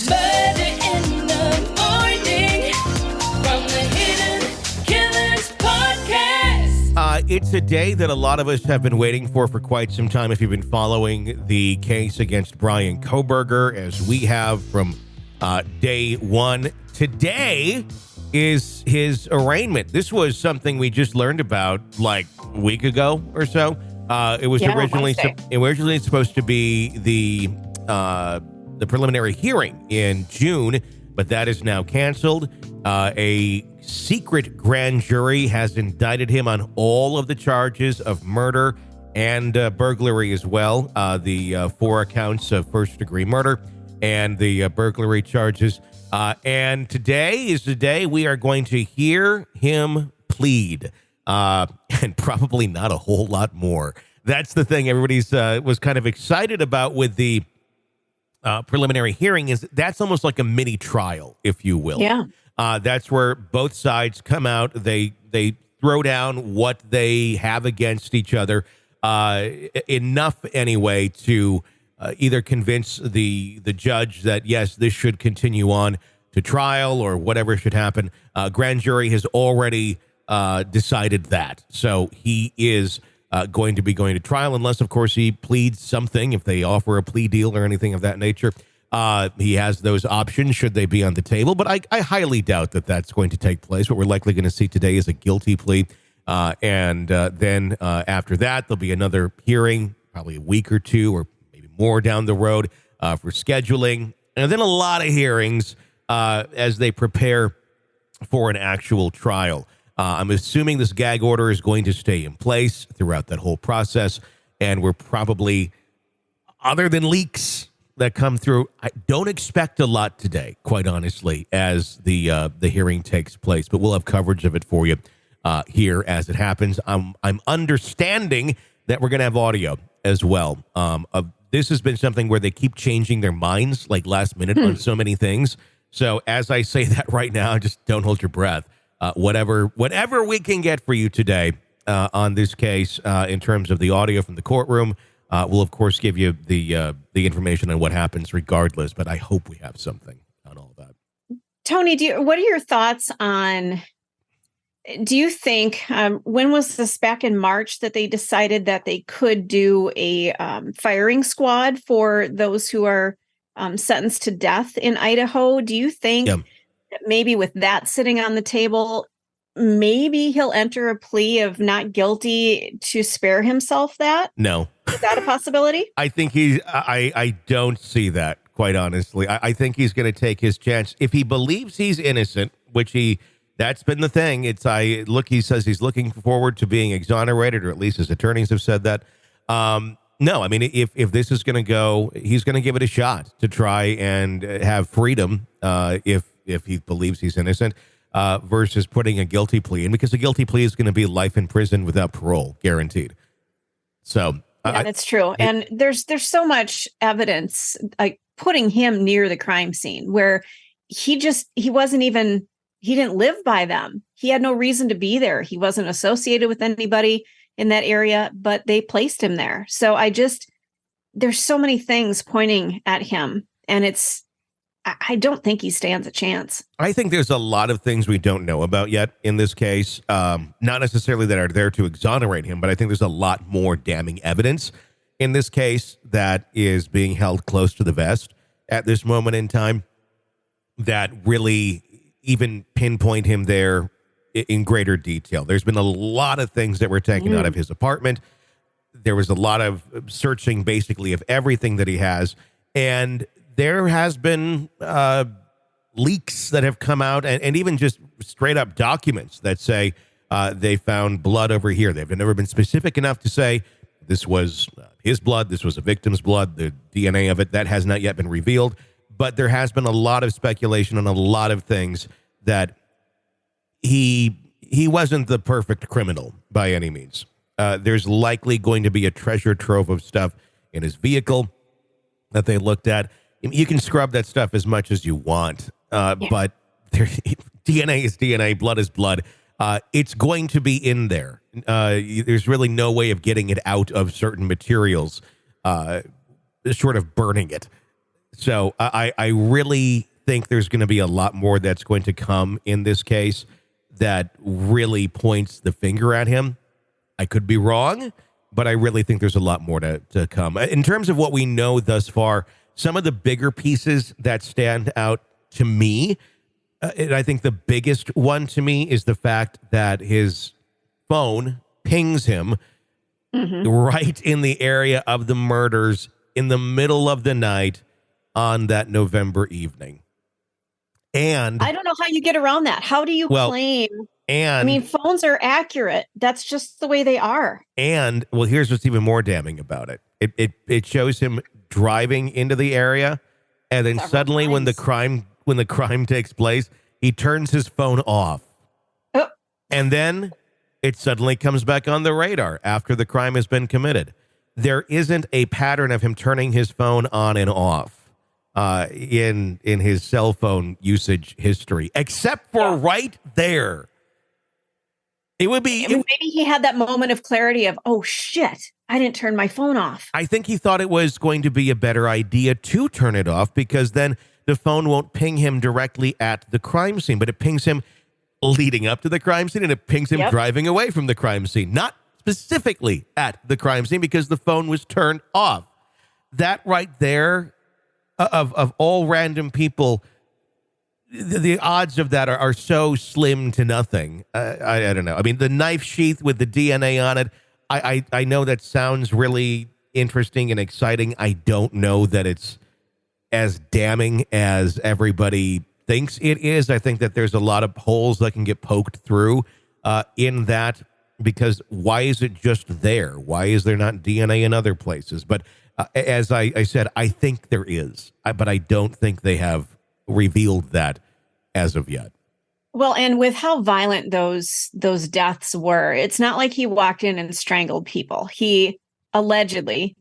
Murder in the morning from the Hidden Killers podcast. It's a day that a lot of us have been waiting for quite some time. If you've been following the case against Bryan Kohberger, as we have from day one, today is his arraignment. This was something we just learned about like a week ago or so. It was originally supposed to be the preliminary hearing in June, but that is now canceled. A secret grand jury has indicted him on all of the charges of murder and burglary as well. The 4 counts of first-degree murder and the burglary charges. And today is the day we are going to hear him plead, and probably not a whole lot more. That's the thing everybody's was kind of excited about with the preliminary hearing, is that's almost like a mini trial, if you will. Yeah. That's where both sides come out. They throw down what they have against each other, enough anyway to either convince the judge that, yes, this should continue on to trial or whatever should happen. Grand jury has already decided that. So he is going to be going to trial unless, of course, he pleads something. If they offer a plea deal or anything of that nature, he has those options should they be on the table. But I highly doubt that that's going to take place. What we're likely going to see today is a guilty plea. And then after that, there'll be another hearing, probably a week or two or maybe more down the road for scheduling. And then a lot of hearings as they prepare for an actual trial. I'm assuming this gag order is going to stay in place throughout that whole process. And we're probably, other than leaks that come through, I don't expect a lot today, quite honestly, as the hearing takes place. But we'll have coverage of it for you here as it happens. I'm understanding that we're going to have audio as well. This has been something where they keep changing their minds like last minute on so many things. So as I say that right now, just don't hold your breath. Whatever we can get for you today on this case in terms of the audio from the courtroom, we'll, of course, give you the information on what happens regardless. But I hope we have something on all that. Tony, what are your thoughts on, do you think, when was this, back in March, that they decided that they could do a firing squad for those who are sentenced to death in Idaho? Do you think that maybe with that sitting on the table, maybe he'll enter a plea of not guilty to spare himself that? No. Is that a possibility? I think I don't see that, quite honestly. I think he's going to take his chance. If he believes he's innocent, which that's been the thing. He says he's looking forward to being exonerated, or at least his attorneys have said that. No, I mean, if this is going to go, he's going to give it a shot to try and have freedom if he believes he's innocent, versus putting a guilty plea in, because a guilty plea is going to be life in prison without parole, guaranteed. So yeah, that's true. And there's so much evidence like putting him near the crime scene where he didn't live by them. He had no reason to be there. He wasn't associated with anybody in that area, but they placed him there. So there's so many things pointing at him, and I don't think he stands a chance. I think there's a lot of things we don't know about yet in this case, not necessarily that are there to exonerate him, but I think there's a lot more damning evidence in this case that is being held close to the vest at this moment in time that really even pinpoint him there in greater detail. There's been a lot of things that were taken out of his apartment. There was a lot of searching basically of everything that he has. And there has been leaks that have come out and even just straight up documents that say they found blood over here. They've never been specific enough to say this was his blood, this was a victim's blood, the DNA of it. That has not yet been revealed. But there has been a lot of speculation on a lot of things that he wasn't the perfect criminal by any means. There's likely going to be a treasure trove of stuff in his vehicle that they looked at. You can scrub that stuff as much as you want, but DNA is DNA, blood is blood. It's going to be in there. There's really no way of getting it out of certain materials, short of burning it. So I really think there's going to be a lot more that's going to come in this case that really points the finger at him. I could be wrong, but I really think there's a lot more to come. In terms of what we know thus far, some of the bigger pieces that stand out to me, and I think the biggest one to me is the fact that his phone pings him right in the area of the murders in the middle of the night on that November evening. And I don't know how you get around that. How do you claim? I mean, phones are accurate. That's just the way they are. And well, here's what's even more damning about it. It shows him driving into the area, and then suddenly when the crime takes place, he turns his phone off. Oh. And then it suddenly comes back on the radar after the crime has been committed. There isn't a pattern of him turning his phone on and off in his cell phone usage history, except for right there. It would be maybe he had that moment of clarity of, oh shit, I didn't turn my phone off. I think he thought it was going to be a better idea to turn it off, because then the phone won't ping him directly at the crime scene, but it pings him leading up to the crime scene, and it pings him driving away from the crime scene, not specifically at the crime scene, because the phone was turned off. That right there, of all random people, the odds of that are so slim to nothing. I don't know. I mean, the knife sheath with the DNA on it, I know that sounds really interesting and exciting. I don't know that it's as damning as everybody thinks it is. I think that there's a lot of holes that can get poked through in that, because why is it just there? Why is there not DNA in other places? But as I said, I think there is, but I don't think they have revealed that as of yet. Well, and with how violent those deaths were, it's not like he walked in and strangled people. He allegedly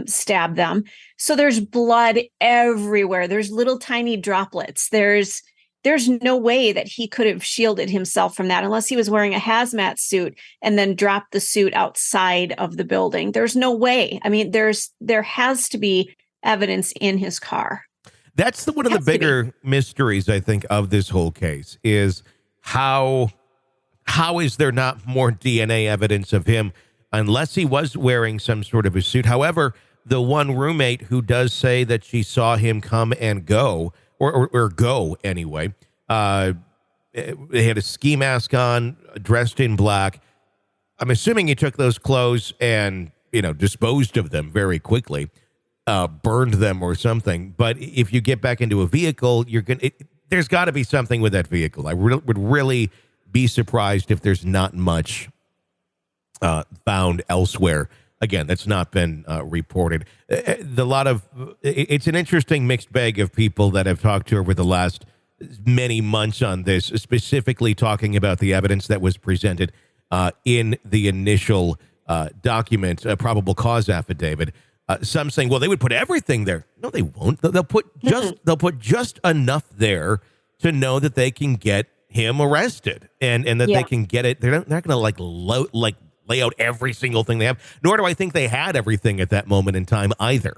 stabbed them. So there's blood everywhere. There's little tiny droplets. There's no way that he could have shielded himself from that unless he was wearing a hazmat suit and then dropped the suit outside of the building. There's no way. I mean, there has to be evidence in his car. That's one of the bigger mysteries, I think, of this whole case is how is there not more DNA evidence of him unless he was wearing some sort of a suit. However, the one roommate who does say that she saw him come and go, or go anyway, they had a ski mask on, dressed in black. I'm assuming he took those clothes and, disposed of them very quickly. Burned them or something. But if you get back into a vehicle, there's got to be something with that vehicle. I would really be surprised if there's not much found elsewhere. Again, that's not been reported. It's an interesting mixed bag of people that I've talked to over the last many months on this, specifically talking about the evidence that was presented in the initial document, probable cause affidavit. Some saying, well, they would put everything there. No, they won't. They'll put just enough there to know that they can get him arrested and that they can get it. They're not going to lay out every single thing they have. Nor do I think they had everything at that moment in time either.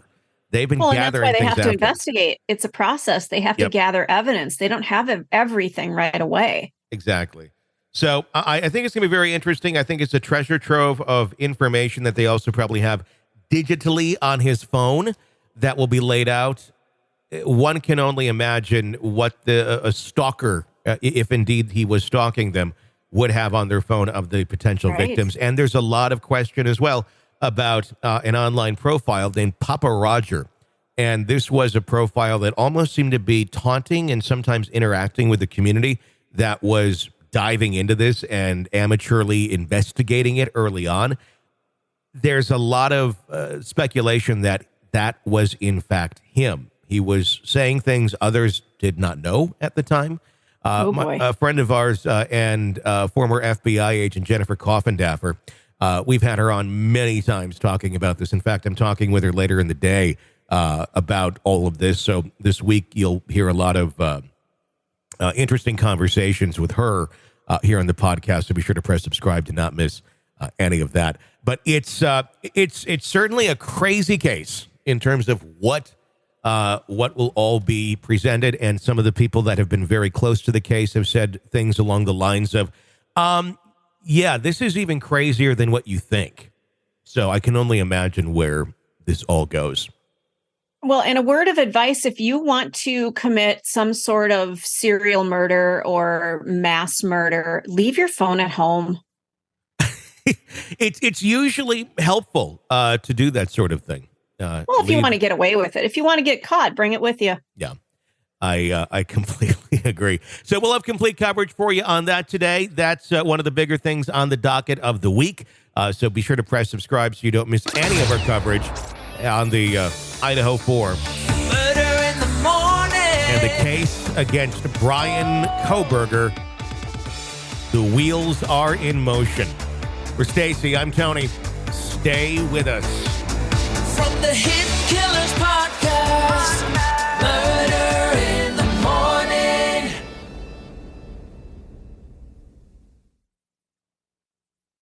They've been gathering. And that's why they things have after. to investigate. It's a process. They have to gather evidence. They don't have everything right away. Exactly. So I think it's going to be very interesting. I think it's a treasure trove of information that they also probably have digitally on his phone that will be laid out. One can only imagine what a stalker, if indeed he was stalking them, would have on their phone of the potential victims. And there's a lot of question as well about an online profile named Papa Roger. And this was a profile that almost seemed to be taunting and sometimes interacting with the community that was diving into this and amateurly investigating it early on. There's a lot of speculation that was, in fact, him. He was saying things others did not know at the time. A friend of ours and former FBI agent Jennifer Coffindaffer, we've had her on many times talking about this. In fact, I'm talking with her later in the day about all of this. So this week, you'll hear a lot of interesting conversations with her here on the podcast. So be sure to press subscribe to not miss any of that. But it's certainly a crazy case in terms of what what will all be presented. And some of the people that have been very close to the case have said things along the lines of, yeah, this is even crazier than what you think. So I can only imagine where this all goes. Well, and a word of advice, if you want to commit some sort of serial murder or mass murder, leave your phone at home. It's usually helpful to do that sort of thing. Well, if you want to get away with it. If you want to get caught, bring it with you. Yeah, I completely agree. So we'll have complete coverage for you on that today. That's one of the bigger things on the docket of the week. So be sure to press subscribe so you don't miss any of our coverage on the Idaho 4. Murder in the morning. And the case against Bryan Kohberger. The wheels are in motion. For Stacy, I'm Tony. Stay with us. From the hit